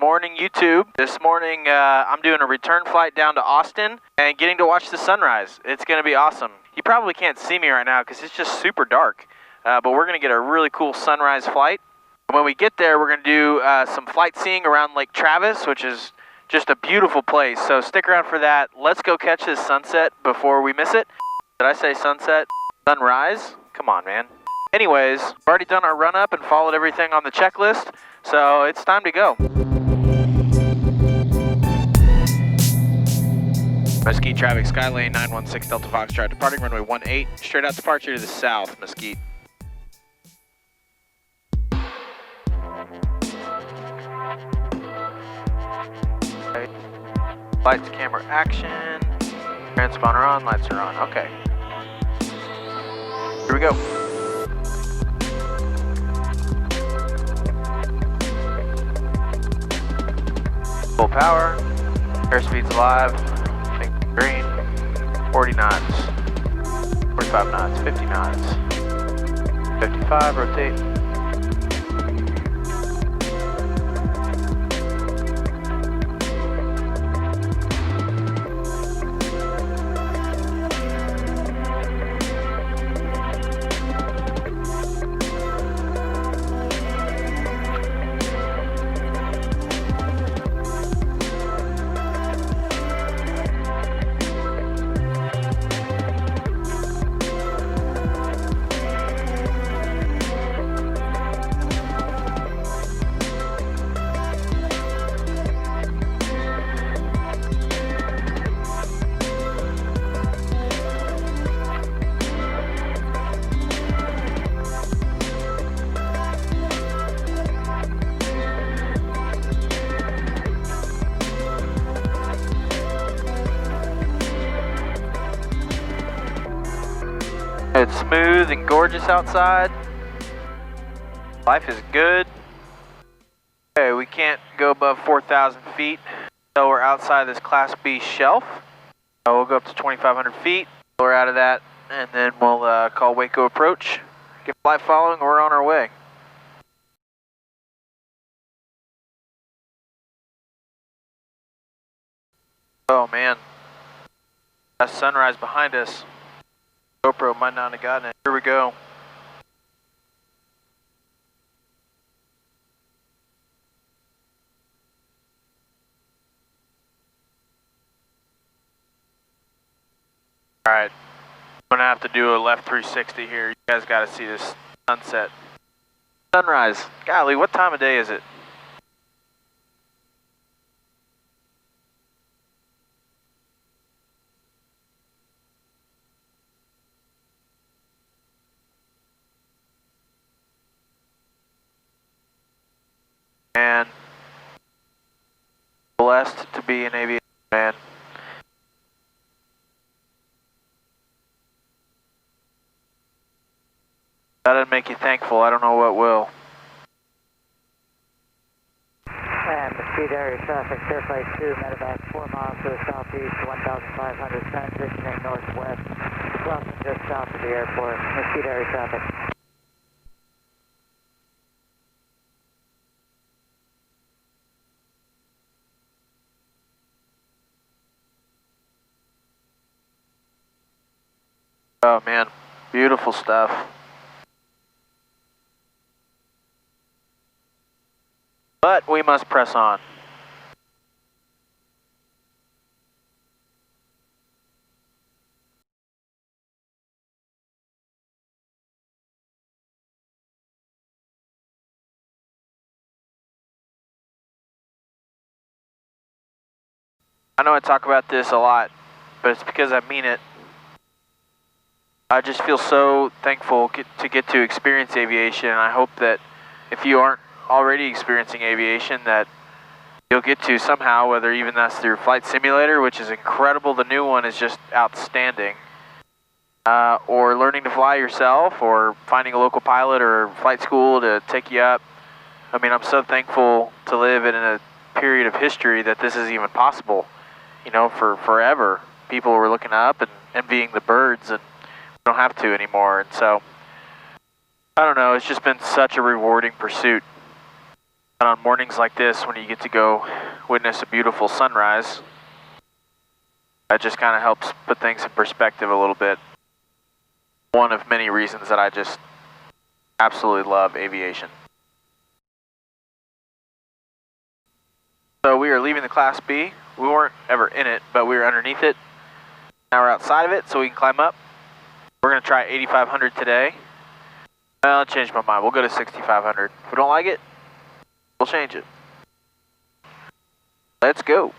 morning, YouTube. This morning, I'm doing a return flight down to Austin and getting to watch the sunrise. It's going to be awesome. You probably can't see me right now because it's just super dark, but we're going to get a really cool sunrise flight. When we get there, we're going to do some flight seeing around Lake Travis, which is just a beautiful place. So stick around for that. Let's go catch this sunset before we miss it. Did I say sunset? Sunrise? Come on, man. Anyways, we've already done our run up and followed everything on the checklist, so it's time to go. Mesquite traffic, Skylane 916 Delta Foxtrot, departing runway 18, straight out departure to the south, Mesquite. Okay. Lights, camera, action. Transponder on, lights are on, okay. Here we go. Full power, airspeed's alive, green, 40 knots, 45 knots, 50 knots, 55, rotate. It's smooth and gorgeous outside. Life is good. Okay, we can't go above 4,000 feet, so we're outside this Class B shelf. We'll go up to 2,500 feet. We're out of that, and then we'll call Waco approach. Get flight following, we're on our way. Oh man, that sunrise behind us. GoPro might not have gotten it. Here we go. Alright, I'm gonna have to do a left 360 here. You guys gotta see this sunset. Sunrise. Golly, what time of day is it? And blessed to be an aviation man. That didn't make you thankful. I don't know what will. And Mesquite area traffic, Fair Flight 2, medevac 4 miles to the southeast, 1,500, transitioning northwest, crossing just south of the airport. Mesquite area traffic. Oh man, beautiful stuff. But we must press on. I know I talk about this a lot, but it's because I mean it. I just feel so thankful to get to experience aviation, and I hope that if you aren't already experiencing aviation, that you'll get to somehow, whether even that's through Flight Simulator, which is incredible, the new one is just outstanding, or learning to fly yourself, or finding a local pilot or flight school to take you up. I mean, I'm so thankful to live in a period of history that this is even possible. You know, for forever, people were looking up and envying the birds, and don't have to anymore. And so I don't know, it's just been such a rewarding pursuit. And on mornings like this, when you get to go witness a beautiful sunrise, that just kind of helps put things in perspective a little bit. One of many reasons that I just absolutely love aviation. So we are leaving the Class B. We weren't ever in it, but we were underneath it. Now we're outside of it, so we can climb up. We're going to try 8,500 today. Well, I changed my mind. We'll go to 6,500. If we don't like it, we'll change it. Let's go.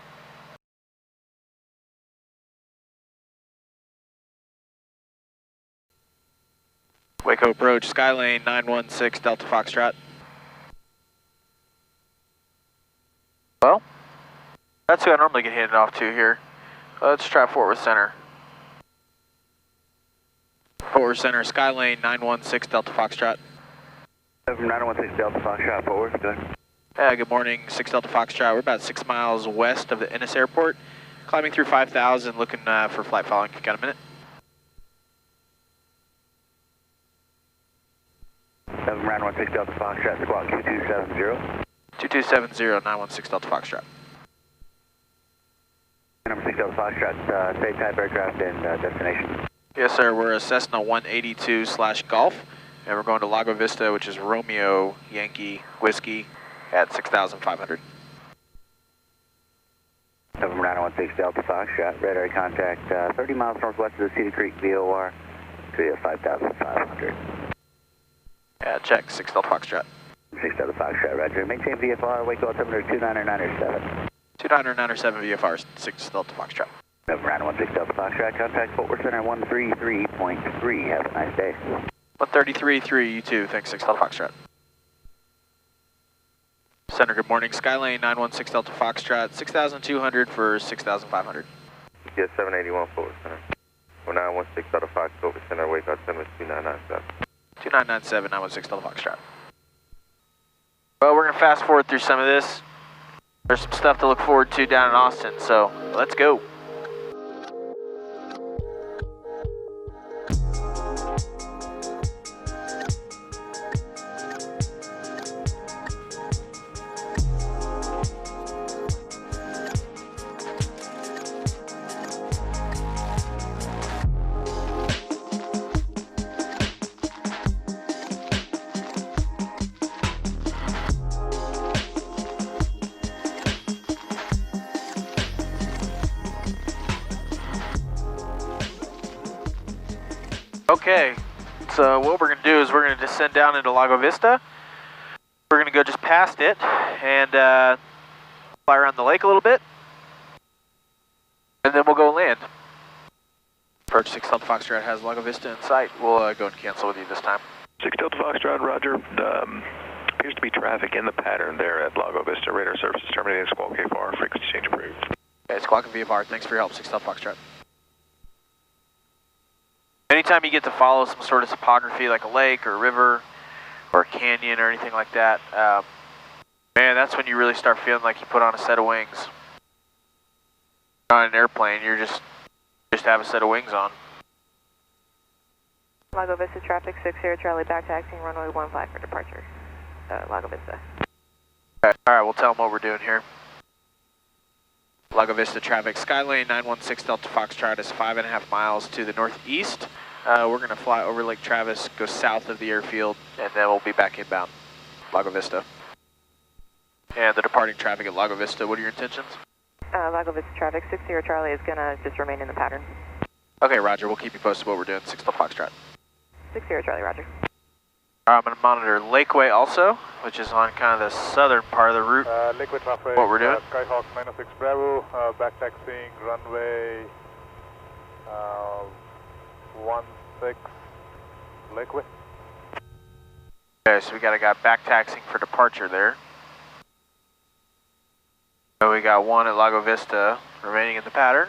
Waco approach, Skylane 916 Delta Foxtrot. Well, that's who I normally get handed off to here. Let's try Fort Worth Center. Fort Worth Center, Skylane 916 Delta Foxtrot. From 916 Delta Foxtrot, Fort Worth, good. Yeah, good morning, 6 Delta Foxtrot. We're about 6 miles west of the Ennis Airport. Climbing through 5,000, looking for flight following. If you got a minute. From 916 Delta Foxtrot, squawk 2270. 2270, 916 Delta Foxtrot. Number 6 Delta Foxtrot, state type aircraft and destination. Yes, sir. We're a Cessna 182/Golf, and we're going to Lago Vista, which is Romeo Yankee Whiskey at 6,500. From 916 Delta Foxtrot, radar contact 30 miles northwest of the Cedar Creek VOR to 5,500. Yeah, check, 6 Delta Foxtrot. 6 Delta Foxtrot, roger. Maintain VFR, Waco altimeter 29907. 29907 VFR, 6 Delta Foxtrot. From 916 Delta Foxtrot, contact Fort Worth Center 133.3. Have a nice day. 133.3, you too. Thanks, 6 Delta Foxtrot. Center, good morning. Skylane 916 Delta Foxtrot, 6,200 for 6,500. Yes, 781 Fort Worth Center. 916 Delta Fox, Fort Worth Center, wake out 2997. 2997, 916 Delta Foxtrot. Well, we're going to fast forward through some of this. There's some stuff to look forward to down in Austin, so let's go. Okay, so what we're going to do is we're going to descend down into Lago Vista. We're going to go just past it and fly around the lake a little bit. And then we'll go land. Approach 6 Delta Foxtrot has Lago Vista in sight. We'll go and cancel with you this time. 6 Delta Foxtrot, roger. Appears to be traffic in the pattern there at Lago Vista. Radar services terminating, squawk VFR, frequency change approved. Okay, squawk and VFR, thanks for your help, 6 Delta Foxtrot. Anytime you get to follow some sort of topography like a lake or a river or a canyon or anything like that, man, that's when you really start feeling like you put on a set of wings. On an airplane, you're just have a set of wings on. Lago Vista traffic, 6 Sierra Charlie back taxiing runway 15 for departure. Lago Vista. Okay. All right, we'll tell them what we're doing here. Lago Vista traffic, Skylane 916 Delta Foxtrot is 5.5 miles to the northeast. We're going to fly over Lake Travis, go south of the airfield, and then we'll be back inbound, Lago Vista. And the departing traffic at Lago Vista, what are your intentions? Lago Vista traffic, 6 Sierra Charlie is going to just remain in the pattern. Okay, roger, we'll keep you posted what we're doing, 6 Delta Foxtrot. 6 Sierra Charlie, roger. I'm going to monitor Lakeway also, which is on kind of the southern part of the route. Lakeway traffic, what we're doing? Skyhawk 906 Bravo, back taxiing runway 16 Lakeway. Okay, so we got a guy back taxiing for departure there. So we got one at Lago Vista remaining in the pattern.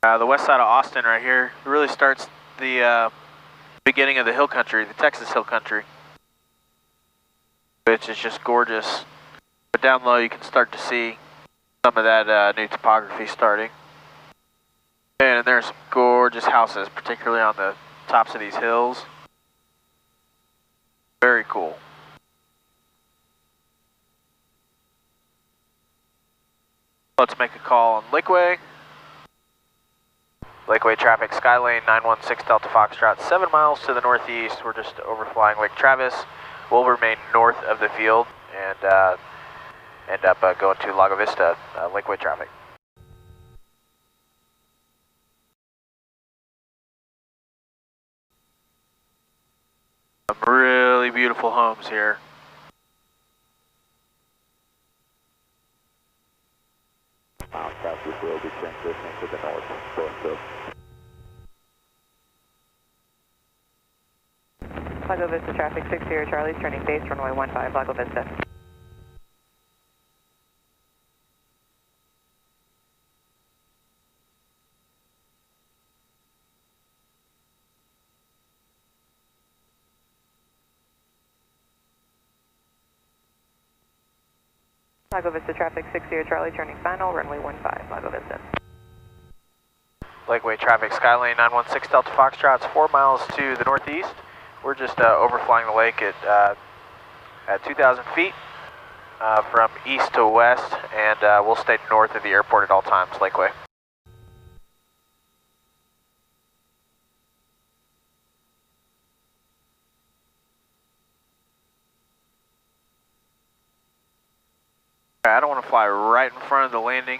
The west side of Austin right here really starts the beginning of the hill country, the Texas hill country, which is just gorgeous. But down low you can start to see some of that new topography starting. And there's some gorgeous houses, particularly on the tops of these hills. Very cool. Let's make a call on Lakeway. Lakeway traffic, Skylane 916 Delta Foxtrot, 7 miles to the northeast. We're just overflying Lake Travis. We'll remain north of the field and end up going to Lago Vista, Lakeway traffic. Some really beautiful homes here. Southeast will be transitioning to the north. Lago Vista traffic, 60 Charlie's turning base, runway 15, Lago Vista. Lago Vista traffic, 60 Charlie turning final, runway 15, Lago Vista. Lakeway traffic, Skylane 916 Delta Foxtrot, 4 miles to the northeast. We're just overflying the lake at 2,000 feet from east to west, and we'll stay north of the airport at all times, Lakeway. I don't want to fly right in front of the landing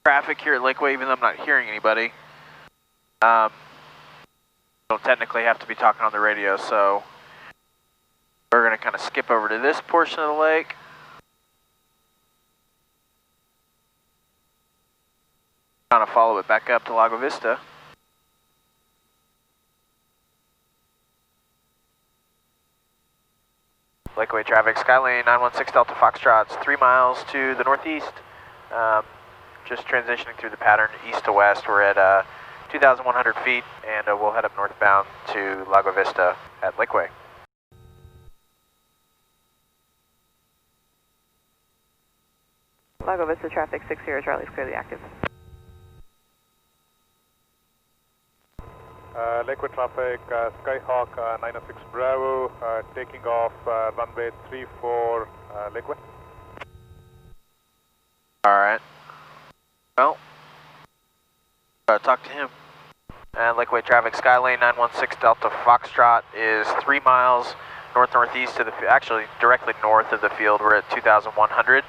traffic here at Lakeway, even though I'm not hearing anybody. Don't technically have to be talking on the radio, so we're going to kind of skip over to this portion of the lake. Kind of follow it back up to Lago Vista. Lakeway traffic, Skylane 916 Delta Foxtrot, 3 miles to the northeast. Just transitioning through the pattern east to west. We're at 2,100 feet, and we'll head up northbound to Lago Vista at Lakeway. Lago Vista traffic, 60 Charlie's clearly active. Lakeway traffic, Skyhawk 906 Bravo, taking off runway 34 Lakeway. Alright. Well, talk to him. And Lakeway traffic, Skylane 916 Delta Foxtrot is 3 miles north-northeast of the, actually directly north of the field. We're at 2,100,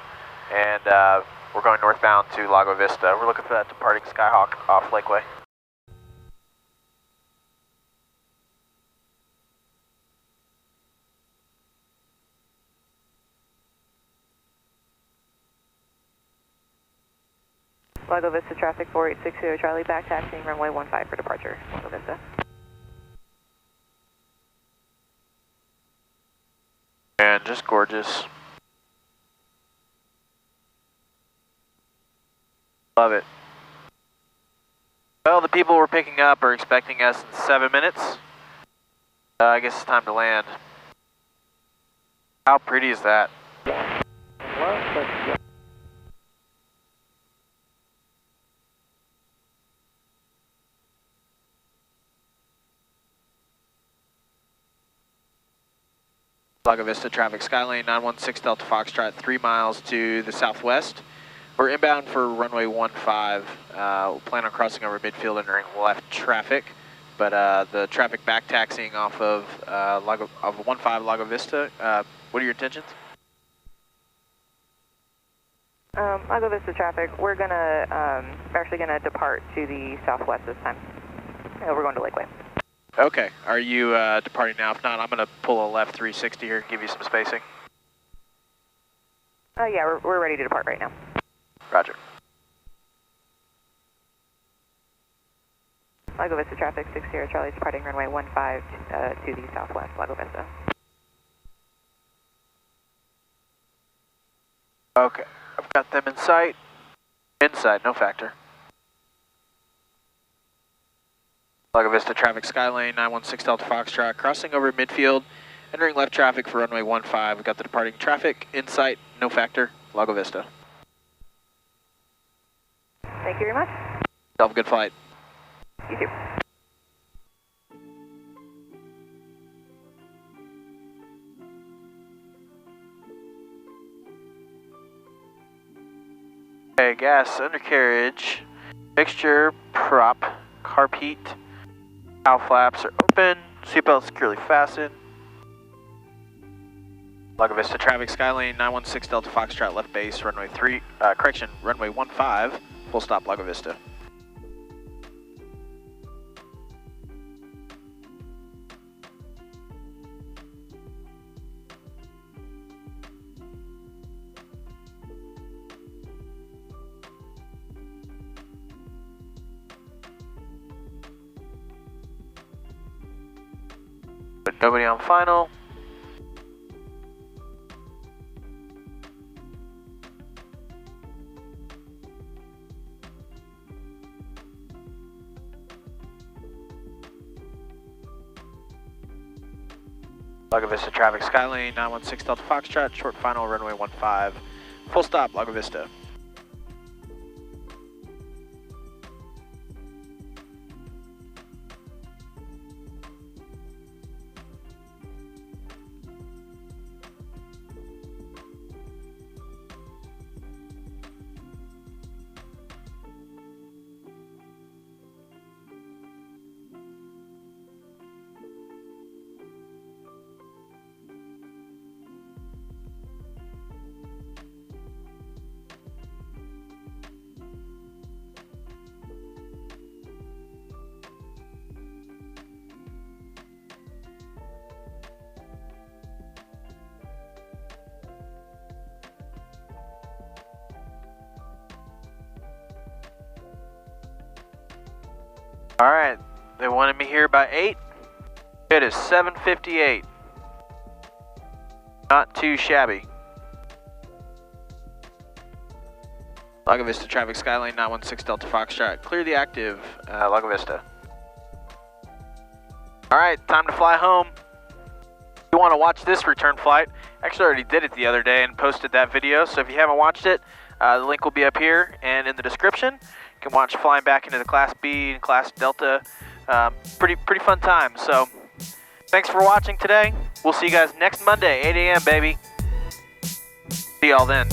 and we're going northbound to Lago Vista. We're looking for that departing Skyhawk off Lakeway. Lago Vista traffic, 4860 Charlie, back taxiing runway 15 for departure, Lago Vista. And just gorgeous. Love it. Well, the people we're picking up are expecting us in 7 minutes. I guess it's time to land. How pretty is that? Lago Vista traffic, Skylane 916 Delta Foxtrot, 3 miles to the southwest. We're inbound for runway 15. We'll plan on crossing over midfield, entering left traffic, but the traffic back taxiing off of 15 Lago Vista. What are your intentions? Lago Vista traffic, we're actually gonna depart to the southwest this time. We're going to Lakeway. Okay. Are you departing now? If not, I'm going to pull a left 360 here and give you some spacing. Yeah, we're ready to depart right now. Roger. Lago Vista traffic, 60 Charlie, departing runway 15 to the southwest, Lago Vista. Okay. I've got them in sight. Inside, no factor. Lago Vista traffic, Skylane 916 Delta Foxtrot, crossing over midfield, entering left traffic for runway 15. We've got the departing traffic, in sight, no factor, Lago Vista. Thank you very much. Have a good flight. You too. Okay, gas, undercarriage, mixture, prop, carb heat, cowl flaps are open, seatbelt securely fastened. Lago Vista traffic, Skylane 916 Delta Foxtrot, left base, runway 3, runway 15, full stop, Lago Vista. But nobody on final. Lago Vista traffic, Skylane 916 Delta Foxtrot, short final, runway 15, full stop, Lago Vista. All right, they wanted me here by 8. It is 7:58. Not too shabby. Lago Vista traffic, Skylane 916 Delta Foxtrot. Clear the active, Lago Vista. All right, time to fly home. If you want to watch this return flight, actually I already did it the other day and posted that video, so if you haven't watched it, the link will be up here and in the description. You can watch flying back into the Class B and Class Delta. Pretty fun time. So thanks for watching today. We'll see you guys next Monday, 8 a.m. baby. See y'all then.